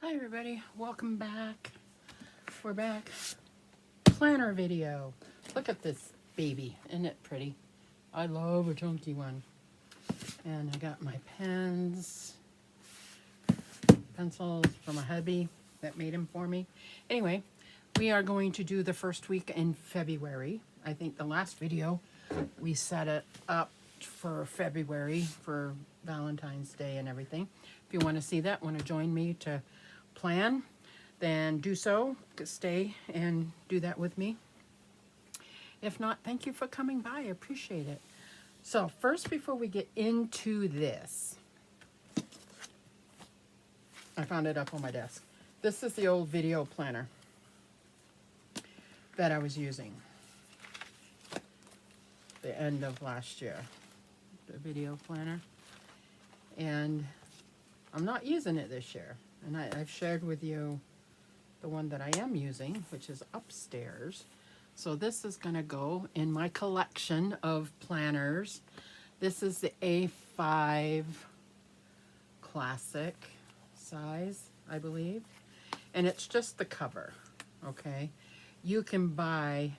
Hi everybody, welcome back. We're back. Planner video. Look at this baby, isn't it pretty? I love a chunky one. And I got my pens, pencils from a hubby that made them for me. Anyway, we are going to do the first week in February. I think the last video we set it up for February for Valentine's Day and everything. If you want to see that, want to join me to plan, then do so. Stay and do that with me. If not, thank you for coming by. I appreciate it. So first, before we get into this, I found it up on my desk. This is the old video planner that I was using the end of last year, the video planner. And I'm not using it this year. And I've shared with you the one that I am using, which is upstairs. So this is going to go in my collection of planners. This is the A5 classic size, I believe. And it's just the cover, okay? You can buy,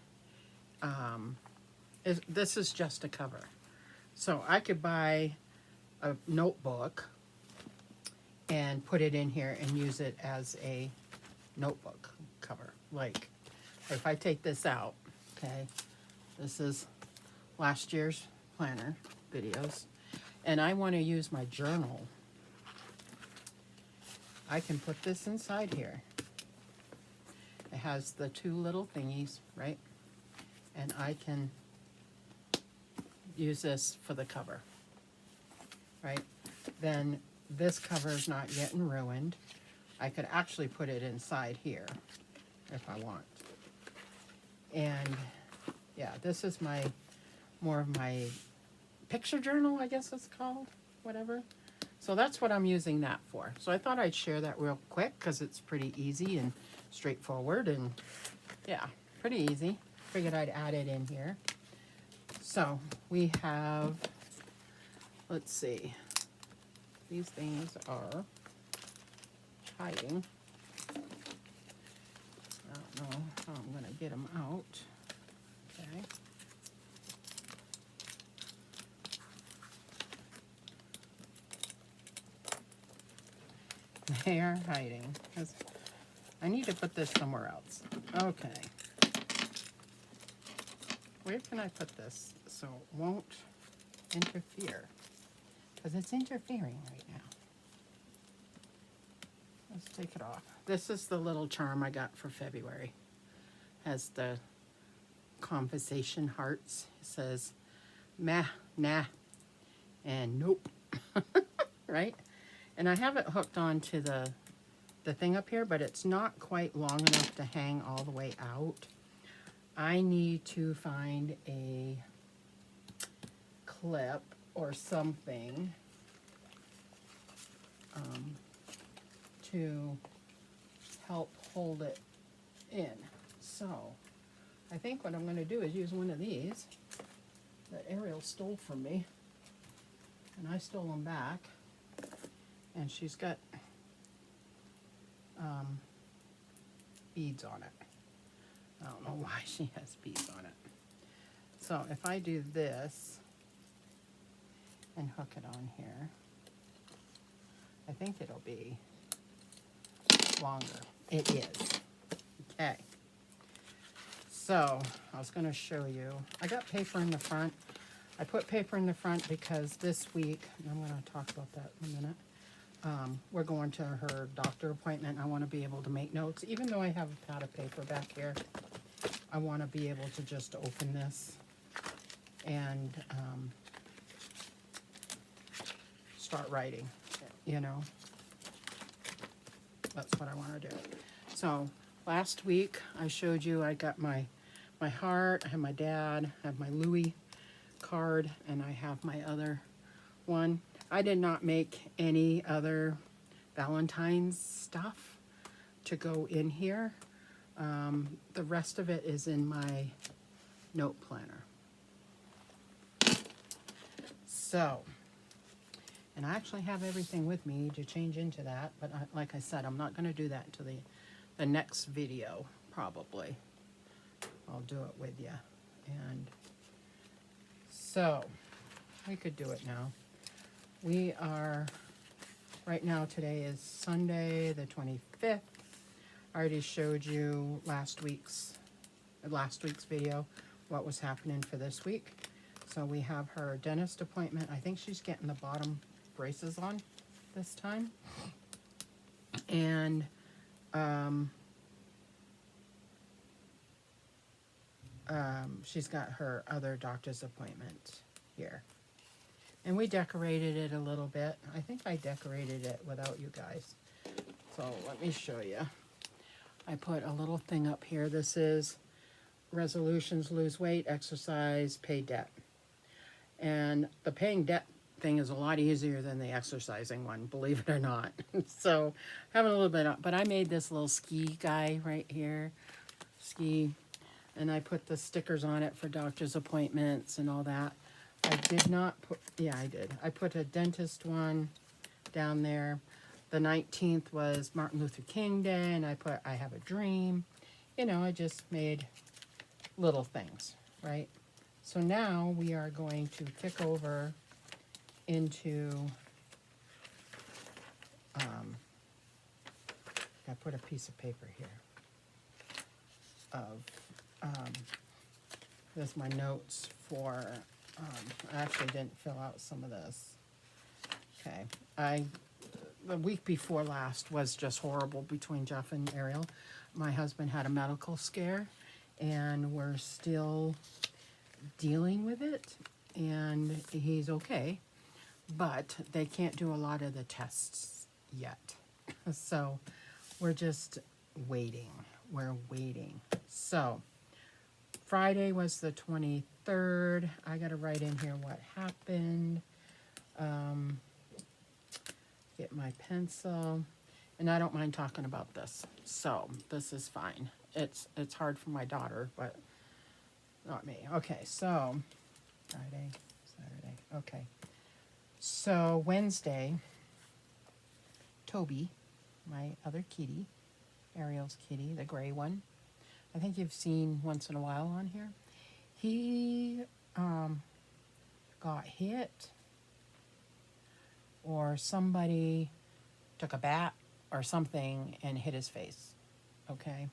this is just a cover. So I could buy a notebook and put it in here and use it as a notebook cover. Like, if I take this out, okay, this is last year's planner videos, and I want to use my journal, I can put this inside here. It has the two little thingies, right? And I can use this for the cover, right? Then this cover is not getting ruined. I could actually put it inside here if I want. And yeah, this is my more of my picture journal, I guess it's called, whatever. So that's what I'm using that for. So I thought I'd share that real quick because it's pretty easy and straightforward, and yeah, pretty easy. Figured I'd add it in here. So we have, let's see, these things are hiding. I don't know how I'm going to get them out. Okay. They are hiding because I need to put this somewhere else. Okay. Where can I put this so it won't interfere? Because it's interfering right now. Let's take it off. This is the little charm I got for February. Has the conversation hearts. It says, meh, nah, and nope. Right? And I have it hooked onto the thing up here, but it's not quite long enough to hang all the way out. I need to find a clip or something to help hold it in. So I think what I'm going to do is use one of these that Ariel stole from me, and I stole them back, and she's got beads on it. I don't know why she has beads on it. So if I do this and hook it on here, I think it'll be longer. It is. Okay. So I was going to show you. I got paper in the front. I put paper in the front because this week, and I'm going to talk about that in a minute, we're going to her doctor appointment. I want to be able to make notes. Even though I have a pad of paper back here, I want to be able to just open this and start writing, you know. That's what I want to do. So last week I showed you I got my heart, I have my dad, I have my Louis card, and I have my other one. I did not make any other Valentine's stuff to go in here. The rest of it is in my note planner. So And I actually have everything with me to change into that, but like I said, I'm not going to do that until the next video, probably. I'll do it with you. And so, we could do it now. We are, right now today is Sunday the 25th. I already showed you last week's video, what was happening for this week. So we have her dentist appointment. I think she's getting the bottom braces on this time. And she's got her other doctor's appointment here. And we decorated it a little bit. I think I decorated it without you guys. So let me show you. I put a little thing up here. This is resolutions: lose weight, exercise, pay debt. And the paying debt thing is a lot easier than the exercising one, believe it or not. So having a little bit of, but I made this little ski guy right here, ski, and I put the stickers on it for doctor's appointments and all that. I did not put, yeah, I did. I put a dentist one down there. The 19th was Martin Luther King Day, and I put, I have a dream. You know, I just made little things, right? So now we are going to kick over into, I put a piece of paper here of, this is my notes for, I actually didn't fill out some of this. Okay, the week before last was just horrible between Jeff and Ariel. My husband had a medical scare, and we're still dealing with it, and he's okay, but they can't do a lot of the tests yet. So we're just waiting. We're waiting. So Friday was the 23rd. I got to write in here what happened. Get my pencil. And I don't mind talking about this. So this is fine. It's hard for my daughter, but not me. Okay, so Friday, Saturday. Okay. So Wednesday, Toby, my other kitty, Ariel's kitty, the gray one, I think you've seen once in a while on here. He got hit, or somebody took a bat or something and hit his face. Okay.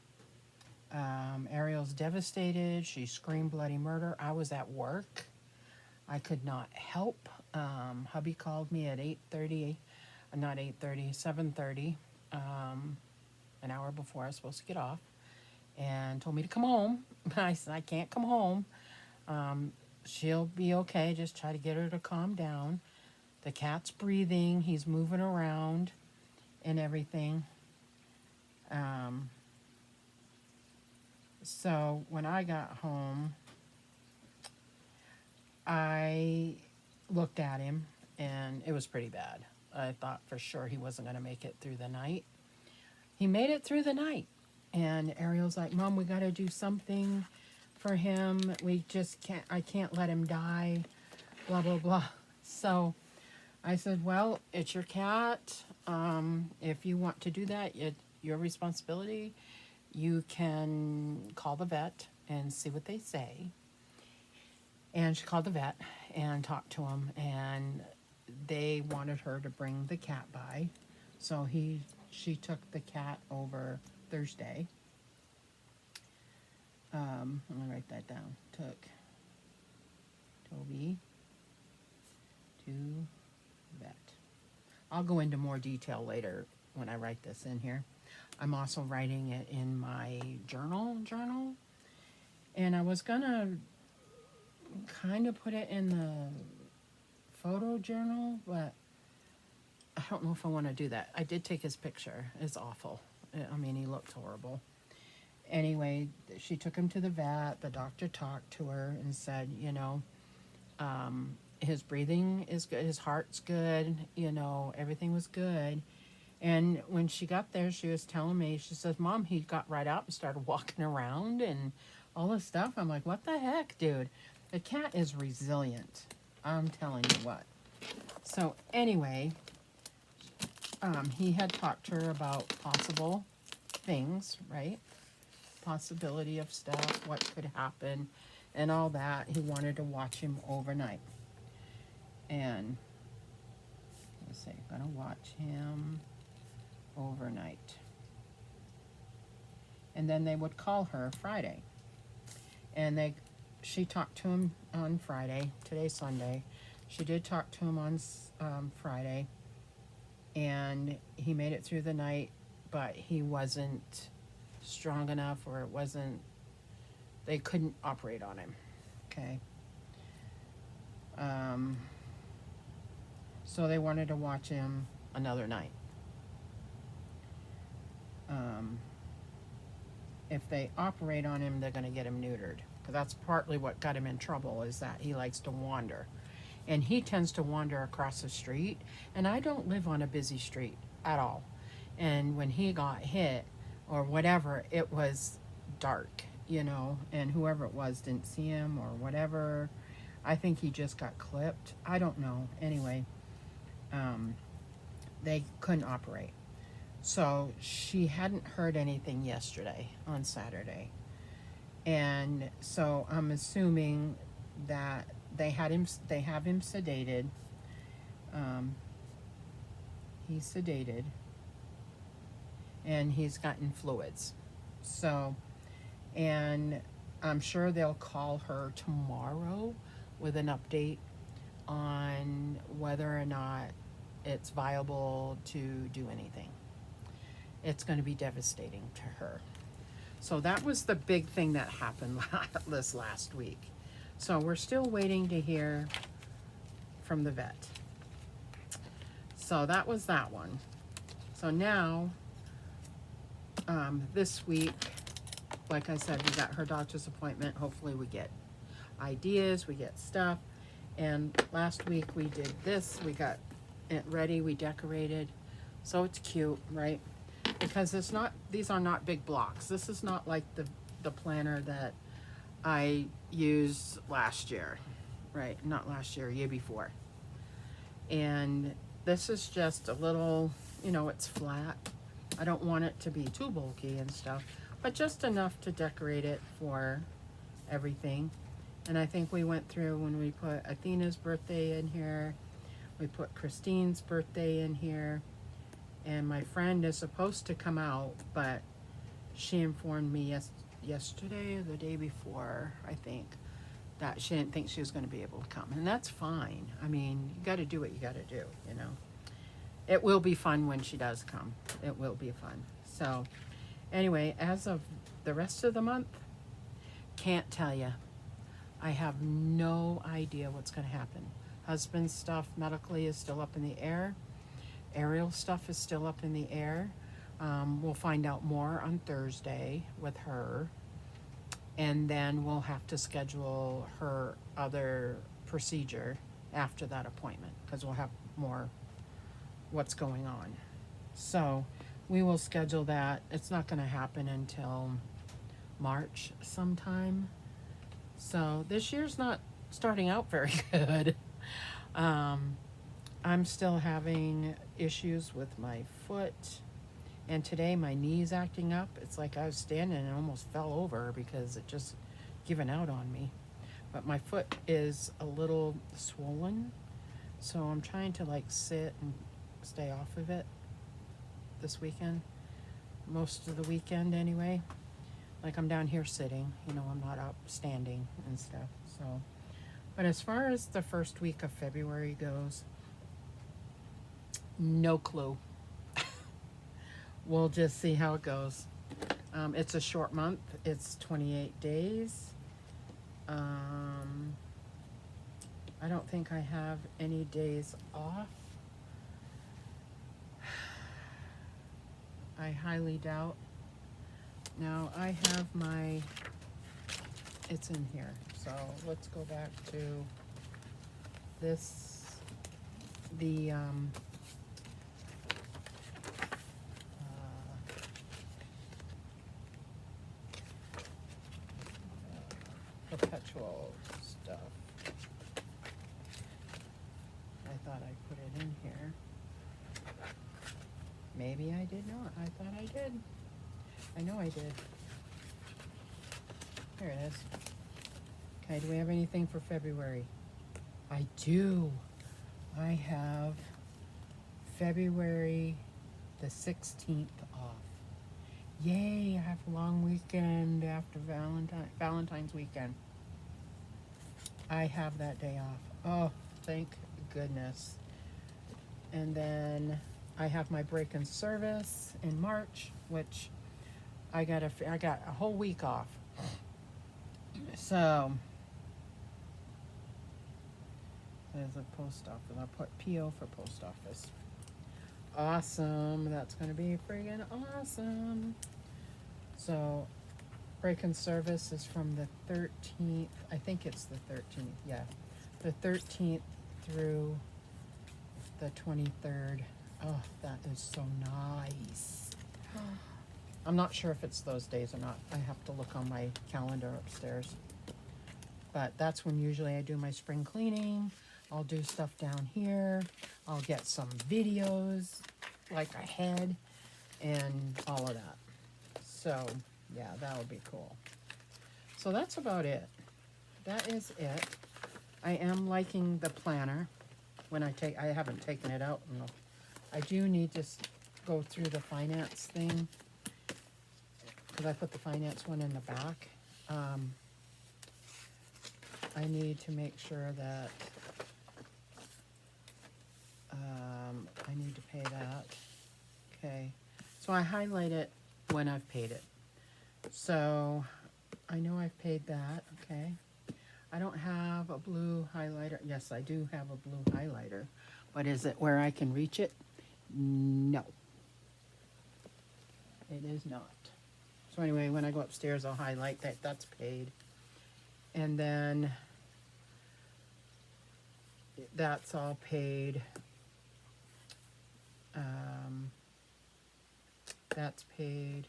Ariel's devastated. She screamed bloody murder. I was at work. I could not help. Hubby called me at 8:30, not 8:30, 7:30, an hour before I was supposed to get off, and told me to come home. I said, I can't come home. She'll be okay. Just try to get her to calm down. The cat's breathing. He's moving around and everything. So when I got home, I looked at him, and it was pretty bad. I thought for sure he wasn't going to make it through the night. He made it through the night. And Ariel's like, Mom, we got to do something for him. We just can't, I can't let him die, blah, blah, blah. So I said, well, it's your cat. If you want to do that, it's your responsibility. You can call the vet and see what they say. And she called the vet and talked to him, and they wanted her to bring the cat by. So she took the cat over Thursday. I'm gonna write that down. Took Toby to vet. I'll go into more detail later when I write this in here. I'm also writing it in my journal, and I was gonna kind of put it in the photo journal, but I don't know if I want to do that. I did take his picture. It's awful. I mean, he looked horrible. Anyway, she took him to the vet. The doctor talked to her and said, you know, his breathing is good, his heart's good, you know, everything was good. And when she got there, she was telling me, she says, Mom, he got right up and started walking around and all this stuff. I'm like, what the heck, dude? The cat is resilient. I'm telling you what. So anyway, he had talked to her about possible things, right? Possibility of stuff, what could happen, and all that. He wanted to watch him overnight. And let's see, gonna watch him overnight. And then they would call her Friday. And she talked to him on Friday. Today's Sunday. She did talk to him on Friday. And he made it through the night, but he wasn't strong enough, or it wasn't, they couldn't operate on him. Okay. So they wanted to watch him another night. If they operate on him, they're going to get him neutered. Because that's partly what got him in trouble, is that he likes to wander. And he tends to wander across the street. And I don't live on a busy street at all. And when he got hit or whatever, it was dark, you know, and whoever it was didn't see him or whatever. I think he just got clipped. I don't know. Anyway, they couldn't operate. So she hadn't heard anything yesterday on Saturday. And so I'm assuming that they have him sedated. He's sedated. And he's gotten fluids. So, and I'm sure they'll call her tomorrow with an update on whether or not it's viable to do anything. It's going to be devastating to her. So that was the big thing that happened this last week. So we're still waiting to hear from the vet. So that was that one. So now, this week, like I said, we got her doctor's appointment. Hopefully we get ideas, we get stuff. And last week we did this. We got it ready, we decorated. So it's cute, right? Because it's not, these are not big blocks. This is not like the planner that I used last year, right? Not last year, year before. And this is just a little, you know, it's flat. I don't want it to be too bulky and stuff, but just enough to decorate it for everything. And I think we went through when we put Athena's birthday in here. We put Christine's birthday in here. And my friend is supposed to come out, but she informed me yesterday or the day before, I think, that she didn't think she was going to be able to come. And that's fine. I mean, you got to do what you got to do, you know. It will be fun when she does come. It will be fun. So, anyway, as of the rest of the month, can't tell you. I have no idea what's going to happen. Husband's stuff medically is still up in the air. Ariel stuff is still up in the air. We'll find out more on Thursday with her. And then we'll have to schedule her other procedure after that appointment, because we'll have more what's going on. So we will schedule that. It's not going to happen until March sometime. So this year's not starting out very good. I'm still having issues with my foot. And today my knee's acting up. It's like I was standing and almost fell over because it just given out on me. But my foot is a little swollen. So I'm trying to like sit and stay off of it this weekend. Most of the weekend anyway. Like I'm down here sitting, you know, I'm not up standing and stuff. So, but as far as the first week of February goes, no clue. We'll just see how it goes. It's a short month. It's 28 days. I don't think I have any days off. I highly doubt. Now I have my, it's in here. So let's go back to this, the perpetual stuff. I thought put it in here. Maybe I did not. I thought I did. I know I did. There it is. Okay, do we have anything for February? I do. I have February the 16th off. Yay, I have a long weekend after Valentine's weekend. I have that day off. Oh, thank goodness. And then I have my break in service in March, which I got a whole week off. So there's a post office. I'll put PO for post office. Awesome. That's going to be friggin' awesome. So break in service is from the 13th. I think it's the 13th. Yeah. The 13th through the 23rd. Oh, that is so nice. I'm not sure if it's those days or not. I have to look on my calendar upstairs. But that's when usually I do my spring cleaning. I'll do stuff down here. I'll get some videos like ahead and all of that. So yeah, that would be cool. So that's about it. That is it. I am liking the planner. When I haven't taken it out. No. I do need to go through the finance thing because I put the finance one in the back. I need to make sure that I need to pay that. Okay, so I highlight it when I've paid it. So I know I've paid that. Okay, I don't have a blue highlighter. Yes, I do have a blue highlighter, but is it where I can reach it? No, it is not. So anyway, when I go upstairs, I'll highlight that that's paid. And then that's all paid. That's paid.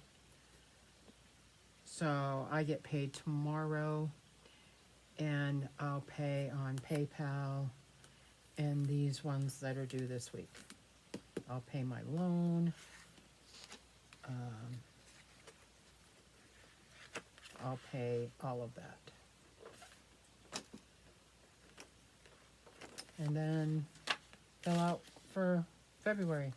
So I get paid tomorrow, and I'll pay on PayPal and these ones that are due this week. I'll pay my loan. I'll pay all of that. And then fill out for February.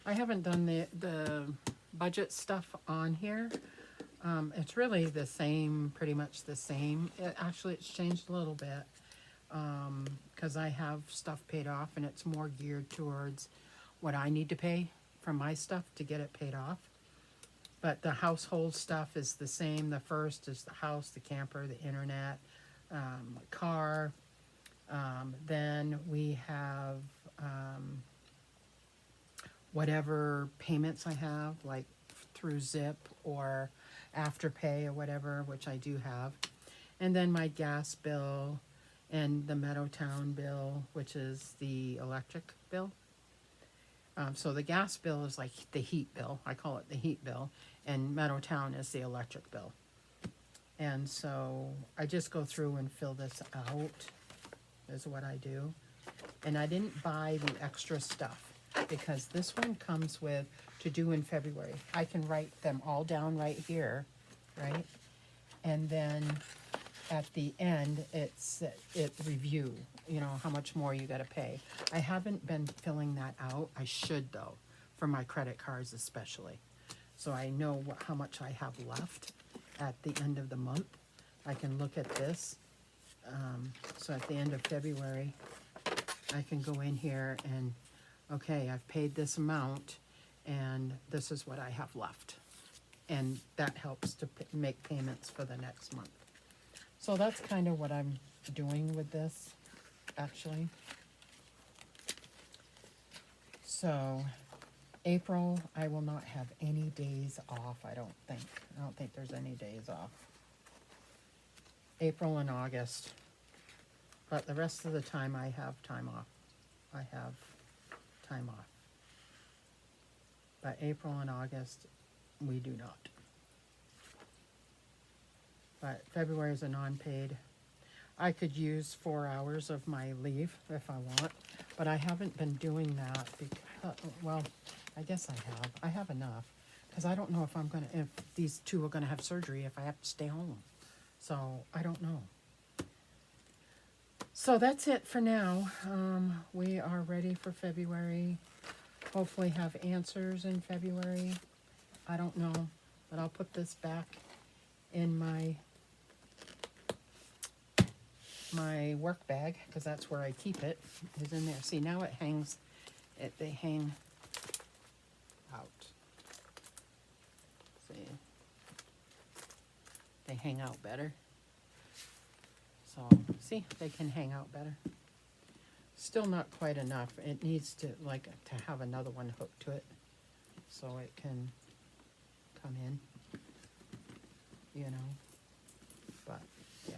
I haven't done the budget stuff on here. It's really the same, pretty much the same. Actually, it's changed a little bit because I have stuff paid off and it's more geared towards what I need to pay for my stuff to get it paid off. But the household stuff is the same. The first is the house, the camper, the internet, car. Then we have whatever payments I have, like through Zip or Afterpay or whatever, which I do have. And then my gas bill and the Meadowtown bill, which is the electric bill. So the gas bill is like the heat bill. I call it the heat bill. And Meadowtown is the electric bill. And so I just go through and fill this out, is what I do. And I didn't buy the extra stuff because this one comes with to do in February. I can write them all down right here, right? And then at the end, it review, you know, how much more you got to pay. I haven't been filling that out. I should, though, for my credit cards especially. So I know how much I have left at the end of the month. I can look at this. So at the end of February, I can go in here and, okay, I've paid this amount, and this is what I have left. And that helps to make payments for the next month. So that's kind of what I'm doing with this, actually. So April, I will not have any days off, I don't think. I don't think there's any days off. April and August. But the rest of the time I have time off. I have time off. But April and August, we do not. But February is a non-paid. I could use 4 hours of my leave if I want. But I haven't been doing that because, well, I guess I have. I have enough. Because I don't know if I'm going to, if these two are going to have surgery, if I have to stay home. So, I don't know. So, that's it for now. We are ready for February. Hopefully have answers in February. I don't know. But I'll put this back in my work bag, because that's where I keep it, is in there. See, now it hangs, they hang out. See, they hang out better. So, see, they can hang out better. Still not quite enough. It needs to, like, to have another one hooked to it, so it can come in, you know, but, yeah.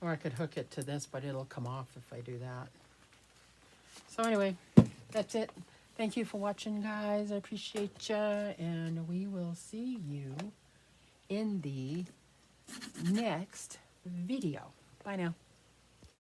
Or I could hook it to this, but it'll come off if I do that. So anyway, that's it. Thank you for watching, guys. I appreciate ya. And we will see you in the next video. Bye now.